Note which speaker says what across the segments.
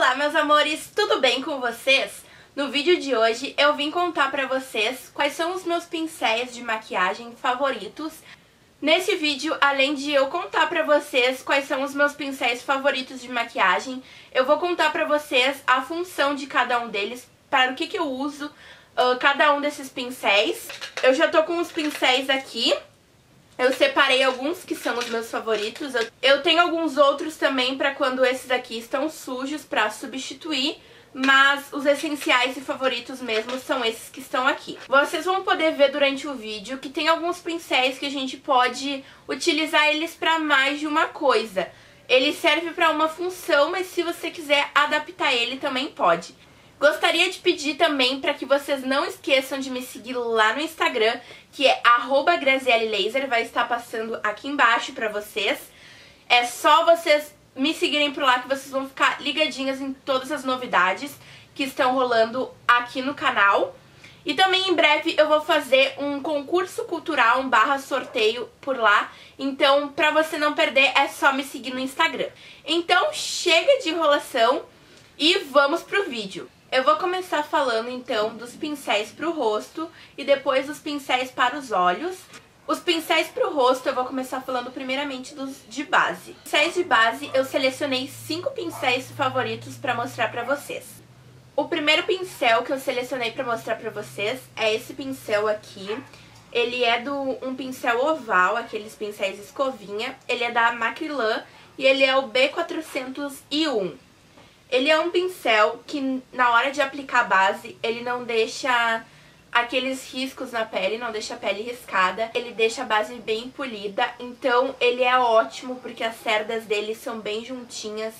Speaker 1: Olá, meus amores, tudo bem com vocês? No vídeo de hoje eu vim contar pra vocês quais são os meus pincéis de maquiagem favoritos. Nesse vídeo, além de eu contar pra vocês quais são os meus pincéis favoritos de maquiagem, eu vou contar pra vocês a função de cada um deles, para o que eu uso cada um desses pincéis. Eu já tô com os pincéis aqui. Eu separei alguns que são os meus favoritos. Eu tenho alguns outros também pra quando esses aqui estão sujos pra substituir, mas os essenciais e favoritos mesmo são esses que estão aqui. Vocês vão poder ver durante o vídeo que tem alguns pincéis que a gente pode utilizar eles pra mais de uma coisa. Ele serve pra uma função, mas se você quiser adaptar ele também pode. Gostaria de pedir também para que vocês não esqueçam de me seguir lá no Instagram, que é @GrazielleLaser, vai estar passando aqui embaixo para vocês. É só vocês me seguirem por lá que vocês vão ficar ligadinhas em todas as novidades que estão rolando aqui no canal. E também em breve eu vou fazer um concurso cultural, /sorteio por lá. Então, para você não perder, é só me seguir no Instagram. Então, chega de enrolação e vamos pro vídeo. Eu vou começar falando então dos pincéis para o rosto e depois dos pincéis para os olhos. Os pincéis para o rosto eu vou começar falando primeiramente dos de base. Pincéis de base eu selecionei 5 pincéis favoritos para mostrar para vocês. O primeiro pincel que eu selecionei para mostrar para vocês é esse pincel aqui. Ele é um pincel oval, aqueles pincéis escovinha. Ele é da Macrylan e ele é o B401. Ele é um pincel que na hora de aplicar a base, ele não deixa aqueles riscos na pele, não deixa a pele riscada. Ele deixa a base bem polida, então ele é ótimo porque as cerdas dele são bem juntinhas.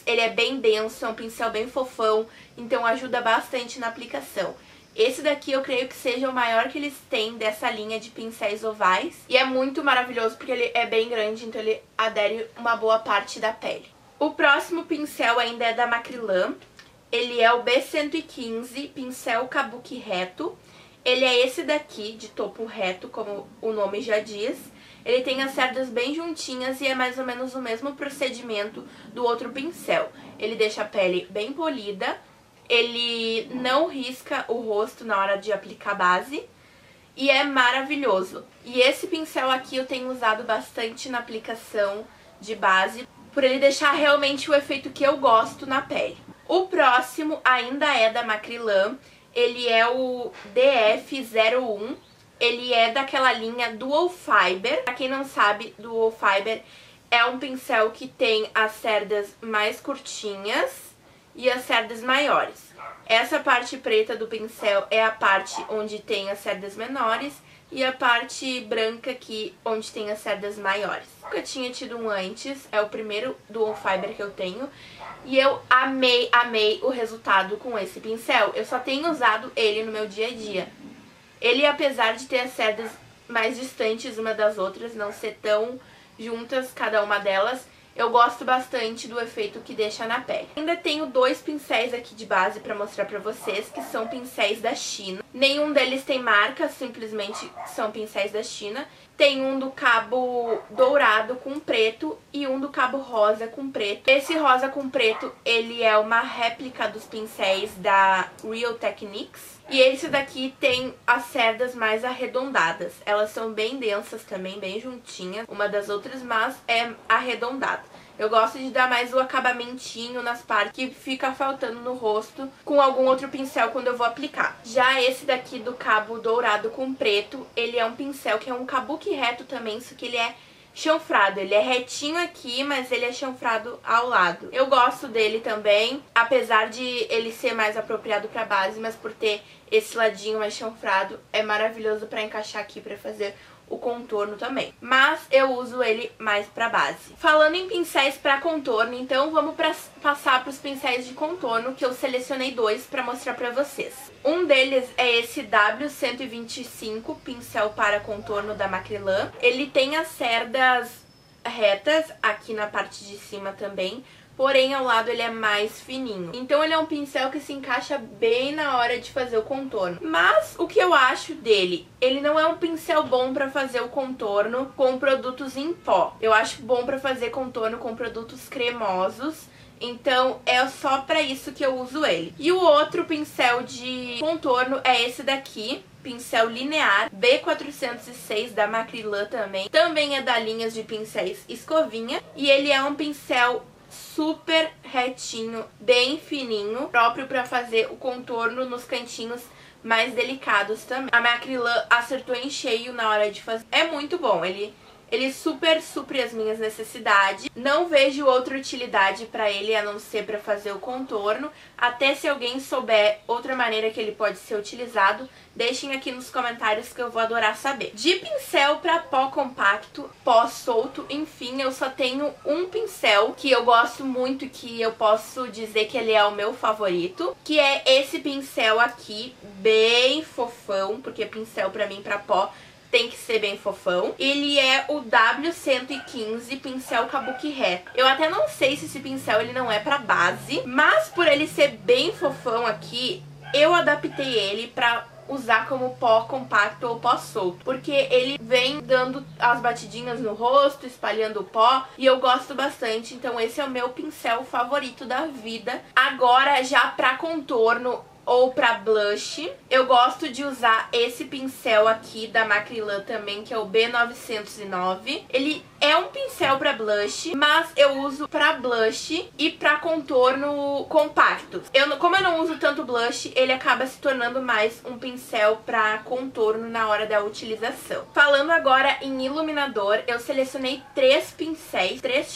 Speaker 1: Ele é bem denso, é um pincel bem fofão, então ajuda bastante na aplicação. Esse daqui eu creio que seja o maior que eles têm dessa linha de pincéis ovais. E é muito maravilhoso porque ele é bem grande, então ele adere uma boa parte da pele. O próximo pincel ainda é da Macrylan, ele é o B115, pincel kabuki reto. Ele é esse daqui, de topo reto, como o nome já diz. Ele tem as cerdas bem juntinhas e é mais ou menos o mesmo procedimento do outro pincel. Ele deixa a pele bem polida, ele não risca o rosto na hora de aplicar a base e é maravilhoso. E esse pincel aqui eu tenho usado bastante na aplicação de base, por ele deixar realmente o efeito que eu gosto na pele. O próximo ainda é da Macrylan, ele é o DF01, ele é daquela linha Dual Fiber. Pra quem não sabe, Dual Fiber é um pincel que tem as cerdas mais curtinhas e as cerdas maiores. Essa parte preta do pincel é a parte onde tem as cerdas menores e a parte branca aqui, onde tem as cerdas maiores. Eu tinha tido um antes, é o primeiro Dual Fiber que eu tenho. E eu amei o resultado com esse pincel. Eu só tenho usado ele no meu dia a dia. Ele, apesar de ter as cerdas mais distantes uma das outras, não ser tão juntas cada uma delas, eu gosto bastante do efeito que deixa na pele. Ainda tenho 2 pincéis aqui de base pra mostrar pra vocês, que são pincéis da China. Nenhum deles tem marca, simplesmente são pincéis da China. Tem um do cabo dourado com preto e um do cabo rosa com preto. Esse rosa com preto, ele é uma réplica dos pincéis da Real Techniques. E esse daqui tem as cerdas mais arredondadas. Elas são bem densas também, bem juntinhas uma das outras, mas é arredondada. Eu gosto de dar mais o acabamentinho nas partes que fica faltando no rosto com algum outro pincel quando eu vou aplicar. Já esse daqui do cabo dourado com preto, ele é um pincel que é um kabuki reto também, só que ele é chanfrado. Ele é retinho aqui, mas ele é chanfrado ao lado. Eu gosto dele também, apesar de ele ser mais apropriado pra base, mas por ter esse ladinho mais chanfrado, é maravilhoso pra encaixar aqui pra fazer o contorno também. Mas eu uso ele mais pra base. Falando em pincéis pra contorno, então vamos passar pros pincéis de contorno, que eu selecionei 2 pra mostrar pra vocês. Um deles é esse W125, pincel para contorno da Macrylan. Ele tem as cerdas retas aqui na parte de cima também, porém ao lado ele é mais fininho. Então ele é um pincel que se encaixa bem na hora de fazer o contorno. Mas o que eu acho dele, ele não é um pincel bom pra fazer o contorno com produtos em pó. Eu acho bom pra fazer contorno com produtos cremosos. Então é só pra isso que eu uso ele. E o outro pincel de contorno é esse daqui, pincel linear B406 da Macrylan também. Também é da linha de pincéis Escovinha. E ele é um pincel super retinho, bem fininho, próprio pra fazer o contorno nos cantinhos mais delicados também. A Macrylan acertou em cheio na hora de fazer. É muito bom, ele super supre as minhas necessidades. Não vejo outra utilidade pra ele a não ser pra fazer o contorno. Até se alguém souber outra maneira que ele pode ser utilizado, deixem aqui nos comentários que eu vou adorar saber. De pincel pra pó compacto, pó solto, enfim, eu só tenho um pincel que eu gosto muito, que eu posso dizer que ele é o meu favorito, que é esse pincel aqui, bem fofão, porque pincel pra mim, pra pó, tem que ser bem fofão. Ele é o W115 pincel kabuki reto. Eu até não sei se esse pincel ele não é pra base, mas por ele ser bem fofão aqui, eu adaptei ele pra usar como pó compacto ou pó solto, porque ele vem dando as batidinhas no rosto, espalhando o pó, e eu gosto bastante. Então esse é o meu pincel favorito da vida. Agora já pra contorno ou pra blush, eu gosto de usar esse pincel aqui da Macrylan também, que é o B909. Ele é um pincel pra blush, mas eu uso pra blush e pra contorno compacto. Como eu não uso tanto blush, ele acaba se tornando mais um pincel pra contorno na hora da utilização. Falando agora em iluminador, eu selecionei três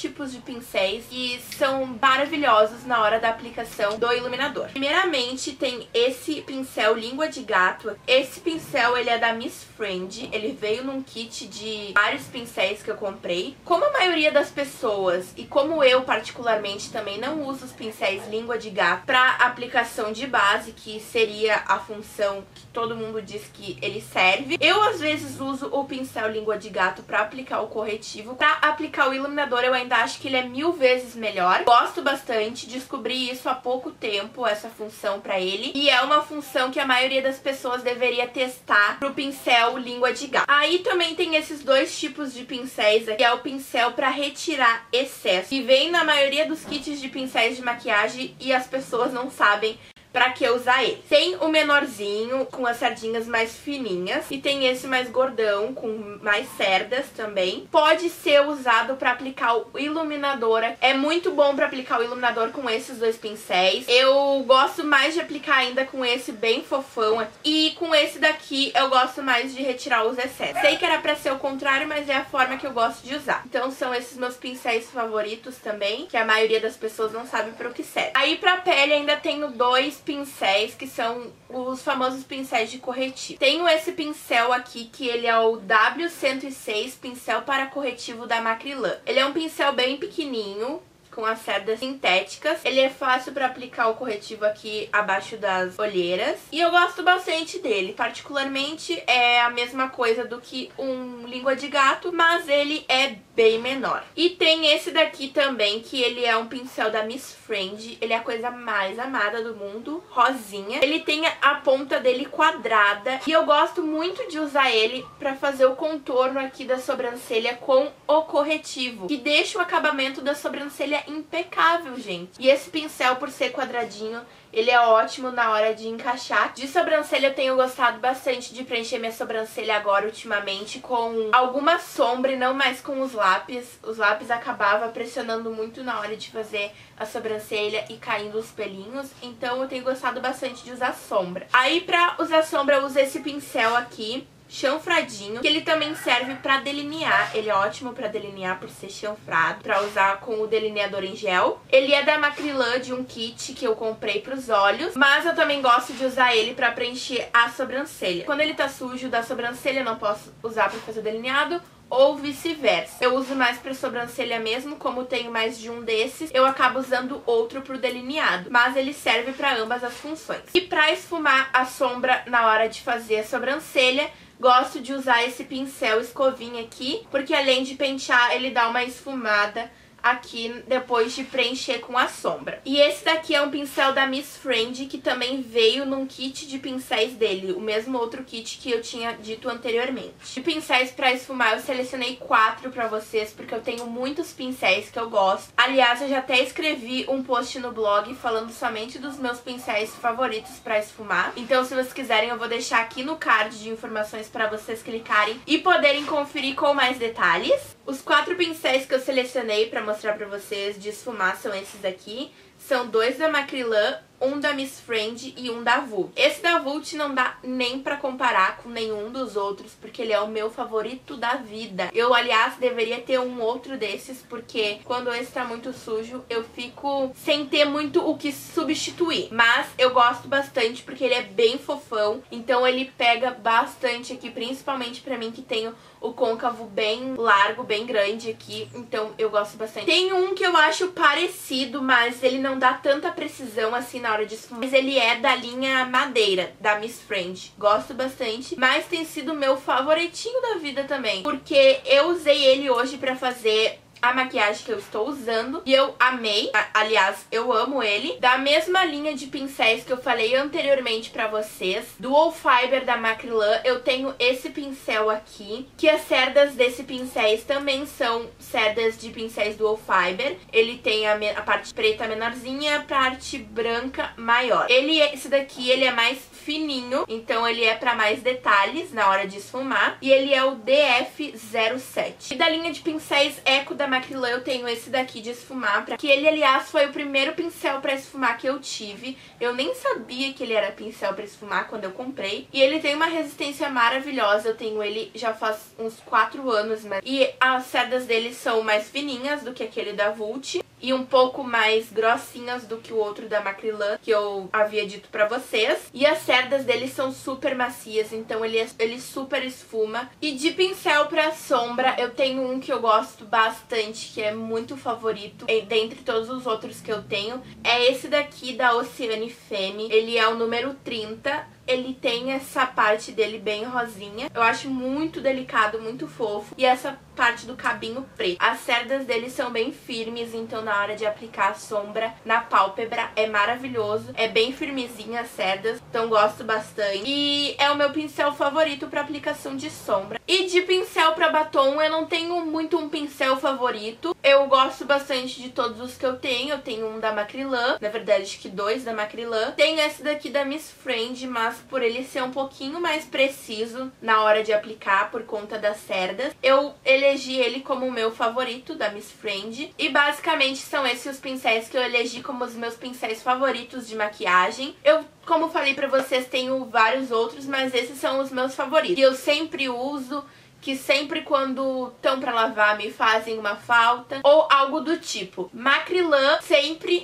Speaker 1: tipos de pincéis que são maravilhosos na hora da aplicação do iluminador. Primeiramente, tem esse pincel língua de gato. Esse pincel ele é da Miss Friend, ele veio num kit de vários pincéis que eu comprei. Como a maioria das pessoas, e como eu particularmente também não uso os pincéis língua de gato para aplicação de base, que seria a função que todo mundo diz que ele serve, eu às vezes uso o pincel língua de gato para aplicar o corretivo. Para aplicar o iluminador eu ainda acho que ele é 1000 vezes melhor. Gosto bastante, descobri isso há pouco tempo, essa função para ele, e é uma função que a maioria das pessoas deveria testar pro pincel língua de gato. Aí também tem esses dois tipos de pincéis aqui, que é o pincel para retirar excesso, que vem na maioria dos kits de pincéis de maquiagem e as pessoas não sabem pra que usar ele. Tem o menorzinho, com as sardinhas mais fininhas, e tem esse mais gordão, com mais cerdas também. Pode ser usado pra aplicar o iluminador. É muito bom pra aplicar o iluminador com esses dois pincéis. Eu gosto mais de aplicar ainda com esse bem fofão aqui. E com esse daqui eu gosto mais de retirar os excessos. Sei que era pra ser o contrário, mas é a forma que eu gosto de usar. Então são esses meus pincéis favoritos também, que a maioria das pessoas não sabe para o que serve. Aí pra pele ainda tenho dois pincéis que são os famosos pincéis de corretivo. Tenho esse pincel aqui que ele é o W106 pincel para corretivo da Macrylan. Ele é um pincel bem pequenininho, com as cerdas sintéticas. Ele é fácil para aplicar o corretivo aqui abaixo das olheiras. E eu gosto bastante dele. Particularmente é a mesma coisa do que um língua de gato, mas ele é bem menor. E tem esse daqui também, que ele é um pincel da Miss Friend. Ele é a coisa mais amada do mundo, rosinha. Ele tem a ponta dele quadrada. E eu gosto muito de usar ele para fazer o contorno aqui da sobrancelha com o corretivo, que deixa o acabamento da sobrancelha impecável, gente. E esse pincel, por ser quadradinho, ele é ótimo na hora de encaixar. De sobrancelha eu tenho gostado bastante de preencher minha sobrancelha agora ultimamente com alguma sombra e não mais com os lápis. Os lápis acabava pressionando muito na hora de fazer a sobrancelha e caindo os pelinhos, então eu tenho gostado bastante de usar sombra. Aí pra usar sombra eu uso esse pincel aqui, chanfradinho, que ele também serve pra delinear. Ele é ótimo pra delinear por ser chanfrado, pra usar com o delineador em gel. Ele é da Macrylan, de um kit que eu comprei pros olhos, mas eu também gosto de usar ele pra preencher a sobrancelha. Quando ele tá sujo da sobrancelha eu não posso usar pra fazer o delineado, ou vice-versa. Eu uso mais pra sobrancelha mesmo, como tenho mais de um desses, eu acabo usando outro pro delineado, mas ele serve pra ambas as funções. E pra esfumar a sombra na hora de fazer a sobrancelha, gosto de usar esse pincel escovinha aqui, porque além de pentear, ele dá uma esfumada aqui depois de preencher com a sombra. E esse daqui é um pincel da Miss Friend, que também veio num kit de pincéis dele, o mesmo outro kit que eu tinha dito anteriormente. De pincéis pra esfumar, eu selecionei 4 pra vocês, porque eu tenho muitos pincéis que eu gosto. Aliás, eu já até escrevi um post no blog falando somente dos meus pincéis favoritos pra esfumar. Então, se vocês quiserem, eu vou deixar aqui no card de informações pra vocês clicarem e poderem conferir com mais detalhes. Os 4 pincéis que eu selecionei pra mostrar pra vocês de esfumar são esses aqui. São 2 da Macrylan, um da Miss Friend e um da Vult. Esse da Vult não dá nem pra comparar com nenhum dos outros, porque ele é o meu favorito da vida. Eu, aliás, deveria ter um outro desses, porque quando esse tá muito sujo, eu fico sem ter muito o que substituir. Mas eu gosto bastante, porque ele é bem fofão, então ele pega bastante aqui, principalmente pra mim que tenho o côncavo bem largo, bem grande aqui, então eu gosto bastante. Tem um que eu acho parecido, mas ele não dá tanta precisão assim na hora de esfumar. Mas ele é da linha Madeira, da Miss Friend. Gosto bastante, mas tem sido meu favoritinho da vida também, porque eu usei ele hoje pra fazer a maquiagem que eu estou usando e eu amei. Aliás, eu amo ele. Da mesma linha de pincéis que eu falei anteriormente pra vocês, Dual Fiber da Macrylan, eu tenho esse pincel aqui, que as cerdas desse pincéis também são cerdas de pincéis Dual Fiber. Ele tem a parte preta menorzinha e a parte branca maior. Esse daqui, ele é mais fininho, então ele é pra mais detalhes na hora de esfumar. E ele é o DF07. E da linha de pincéis Eco da Macrylan, eu tenho esse daqui de esfumar, que ele, aliás, foi o primeiro pincel pra esfumar que eu tive. Eu nem sabia que ele era pincel pra esfumar quando eu comprei. E ele tem uma resistência maravilhosa, eu tenho ele já faz uns 4 anos, mas... E as cerdas dele são mais fininhas do que aquele da Vult e um pouco mais grossinhas do que o outro da Macrylan, que eu havia dito pra vocês. E as cerdas dele são super macias, então ele super esfuma. E de pincel pra sombra, eu tenho um que eu gosto bastante, que é muito favorito, dentre todos os outros que eu tenho. É esse daqui da Oceane Femme, ele é o número 30. Ele tem essa parte dele bem rosinha. Eu acho muito delicado, muito fofo. E essa parte do cabinho preto. As cerdas dele são bem firmes, então na hora de aplicar a sombra na pálpebra é maravilhoso. É bem firmezinha as cerdas, então gosto bastante. E é o meu pincel favorito para aplicação de sombra. E de pincel para batom, eu não tenho muito um pincel favorito. Eu gosto bastante de todos os que eu tenho. Eu tenho um da Macrylan, na verdade acho que 2 da Macrylan. Tenho esse daqui da Miss Friend, mas por ele ser um pouquinho mais preciso na hora de aplicar por conta das cerdas, eu elegi ele como o meu favorito da Miss Friend. E basicamente são esses os pincéis que eu elegi como os meus pincéis favoritos de maquiagem. Eu, como falei pra vocês, tenho vários outros, mas esses são os meus favoritos. E eu sempre uso, que sempre quando estão pra lavar me fazem uma falta, ou algo do tipo. Macrylan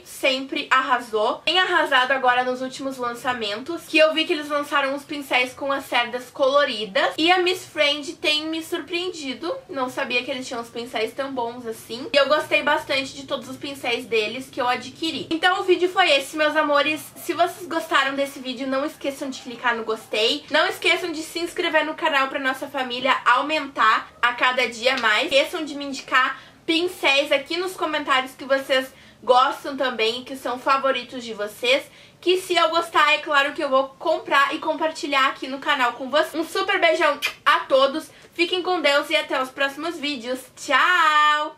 Speaker 1: sempre arrasou. Tem arrasado agora nos últimos lançamentos, que eu vi que eles lançaram uns pincéis com as cerdas coloridas. E a Miss Friend tem me surpreendido. Não sabia que eles tinham uns pincéis tão bons assim. E eu gostei bastante de todos os pincéis deles que eu adquiri. Então o vídeo foi esse, meus amores. Se vocês gostaram desse vídeo, não esqueçam de clicar no gostei. Não esqueçam de se inscrever no canal pra nossa família aumentar a cada dia mais. Esqueçam de me indicar pincéis aqui nos comentários que vocês gostam também, que são favoritos de vocês, que se eu gostar, é claro que eu vou comprar e compartilhar aqui no canal com vocês. Um super beijão a todos, fiquem com Deus e até os próximos vídeos. Tchau!